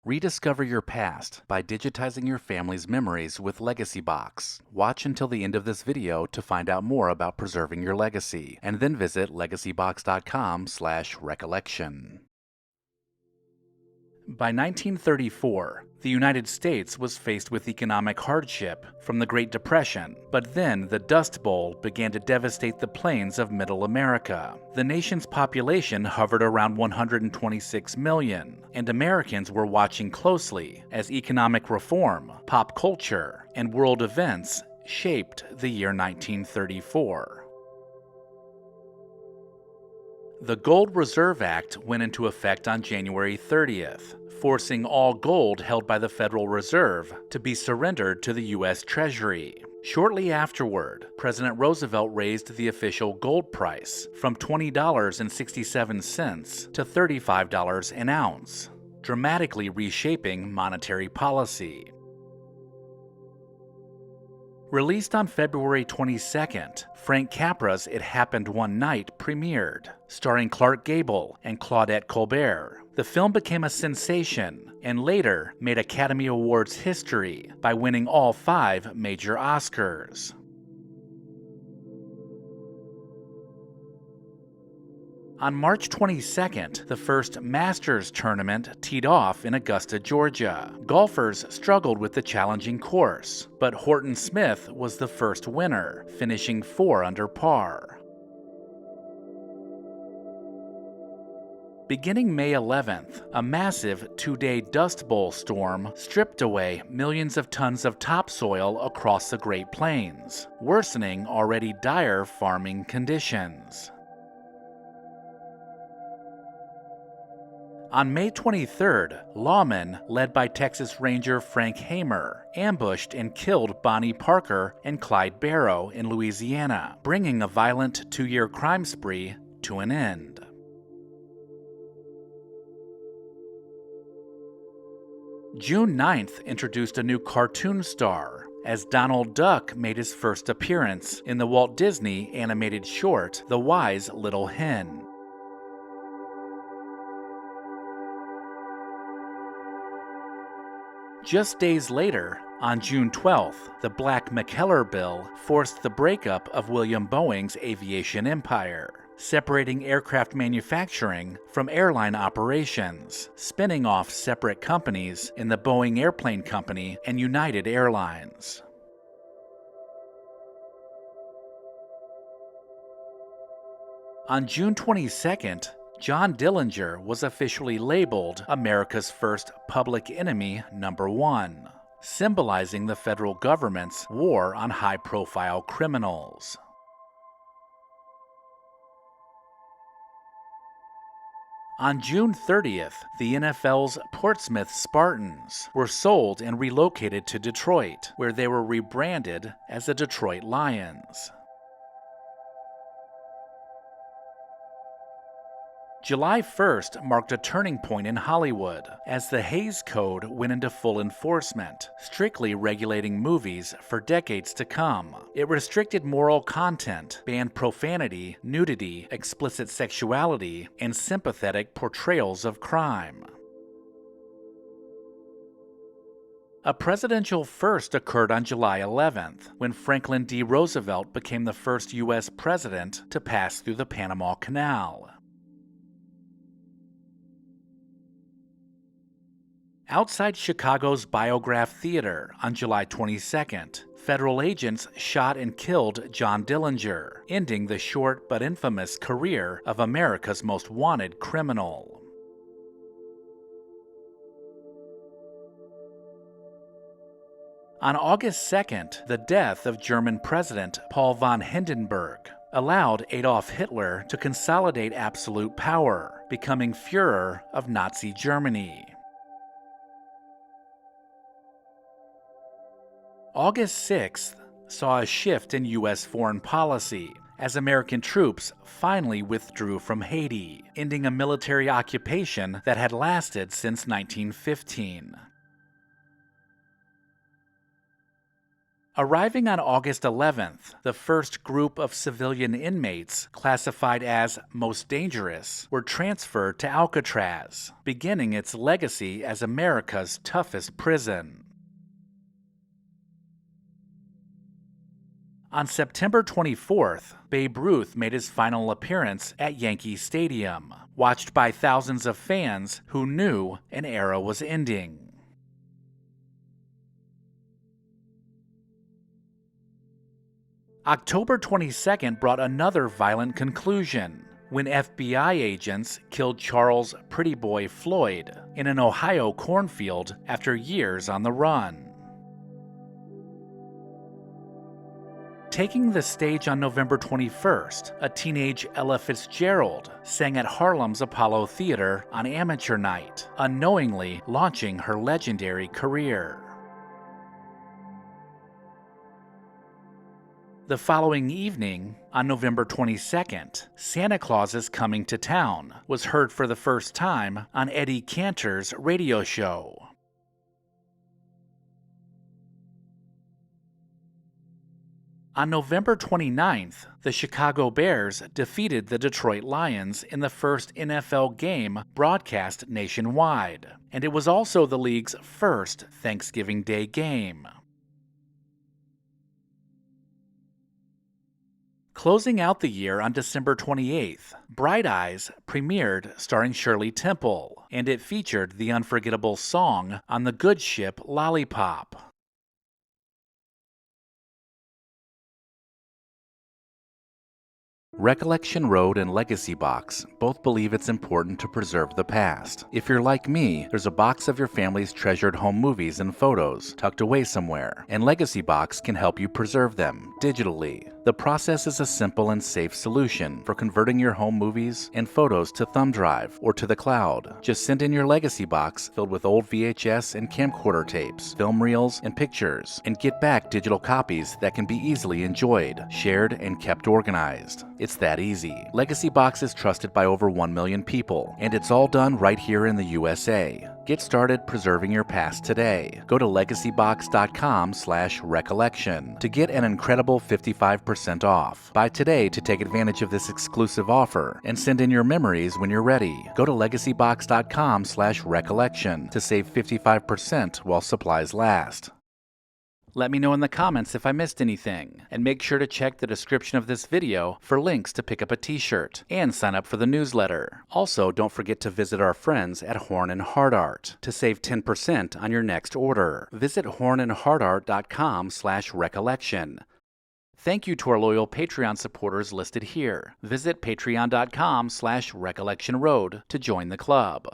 Rediscover your past by digitizing your family's memories with LEGACYBOX. Watch until the end of this video to find out more about preserving your legacy, and then visit legacybox.com/recollection. By 1934, the United States was faced with economic hardship from the Great Depression, but then the Dust Bowl began to devastate the plains of Middle America. The nation's population hovered around 126 million, and Americans were watching closely as economic reform, pop culture, and world events shaped the year 1934. The Gold Reserve Act went into effect on January 30th, forcing all gold held by the Federal Reserve to be surrendered to the U.S. Treasury. Shortly afterward, President Roosevelt raised the official gold price from $20.67 to $35 an ounce, dramatically reshaping monetary policy. Released on February 22nd, Frank Capra's It Happened One Night premiered, starring Clark Gable and Claudette Colbert. The film became a sensation and later made Academy Awards history by winning all 5 major Oscars. On March 22nd, the first Masters tournament teed off in Augusta, Georgia. Golfers struggled with the challenging course, but Horton Smith was the first winner, finishing 4 under par. Beginning May 11th, a massive 2-day Dust Bowl storm stripped away millions of tons of topsoil across the Great Plains, worsening already dire farming conditions. On May 23rd, lawmen, led by Texas Ranger Frank Hamer, ambushed and killed Bonnie Parker and Clyde Barrow in Louisiana, bringing a violent 2-year crime spree to an end. June 9th introduced a new cartoon star, as Donald Duck made his first appearance in the Walt Disney animated short The Wise Little Hen. Just days later, on June 12th, the Black-McKellar Bill forced the breakup of William Boeing's aviation empire, separating aircraft manufacturing from airline operations, spinning off separate companies in the Boeing Airplane Company and United Airlines. On June 22nd, John Dillinger was officially labeled America's first public enemy #1, symbolizing the federal government's war on high-profile criminals. On June 30th, the NFL's Portsmouth Spartans were sold and relocated to Detroit, where they were rebranded as the Detroit Lions. July 1st marked a turning point in Hollywood as the Hays Code went into full enforcement, strictly regulating movies for decades to come. It restricted moral content, banned profanity, nudity, explicit sexuality, and sympathetic portrayals of crime. A presidential first occurred on July 11th, when Franklin D. Roosevelt became the first U.S. president to pass through the Panama Canal. Outside Chicago's Biograph Theater on July 22nd, federal agents shot and killed John Dillinger, ending the short but infamous career of America's most wanted criminal. On August 2nd, the death of German President Paul von Hindenburg allowed Adolf Hitler to consolidate absolute power, becoming Führer of Nazi Germany. August 6th saw a shift in U.S. foreign policy as American troops finally withdrew from Haiti, ending a military occupation that had lasted since 1915. Arriving on August 11th, the first group of civilian inmates, classified as most dangerous, were transferred to Alcatraz, beginning its legacy as America's toughest prison. On September 24th, Babe Ruth made his final appearance at Yankee Stadium, watched by thousands of fans who knew an era was ending. October 22nd brought another violent conclusion when FBI agents killed Charles Pretty Boy Floyd in an Ohio cornfield after years on the run. Taking the stage on November 21st, a teenage Ella Fitzgerald sang at Harlem's Apollo Theater on amateur night, unknowingly launching her legendary career. The following evening, on November 22nd, Santa Claus is Coming to Town was heard for the first time on Eddie Cantor's radio show. On November 29th, the Chicago Bears defeated the Detroit Lions in the first NFL game broadcast nationwide, and it was also the league's first Thanksgiving Day game. Closing out the year on December 28th, Bright Eyes premiered starring Shirley Temple, and it featured the unforgettable song on the good ship Lollipop. Recollection Road and LEGACYBOX both believe it's important to preserve the past. If you're like me, there's a box of your family's treasured home movies and photos tucked away somewhere, and LEGACYBOX can help you preserve them digitally. The process is a simple and safe solution for converting your home movies and photos to thumb drive or to the cloud. Just send in your LEGACYBOX filled with old VHS and camcorder tapes, film reels, and pictures, and get back digital copies that can be easily enjoyed, shared, and kept organized. It's that easy. LEGACYBOX is trusted by over 1 million people, and it's all done right here in the USA. Get started preserving your past today. Go to legacybox.com/recollection to get an incredible 55% off. Buy today to take advantage of this exclusive offer and send in your memories when you're ready. Go to legacybox.com/recollection to save 55% while supplies last. Let me know in the comments if I missed anything, and make sure to check the description of this video for links to pick up a t-shirt and sign up for the newsletter. Also, don't forget to visit our friends at Horn and Hardart to save 10% on your next order. Visit hornandhardart.com/recollection. Thank you to our loyal Patreon supporters listed here. Visit patreon.com/recollectionroad to join the club.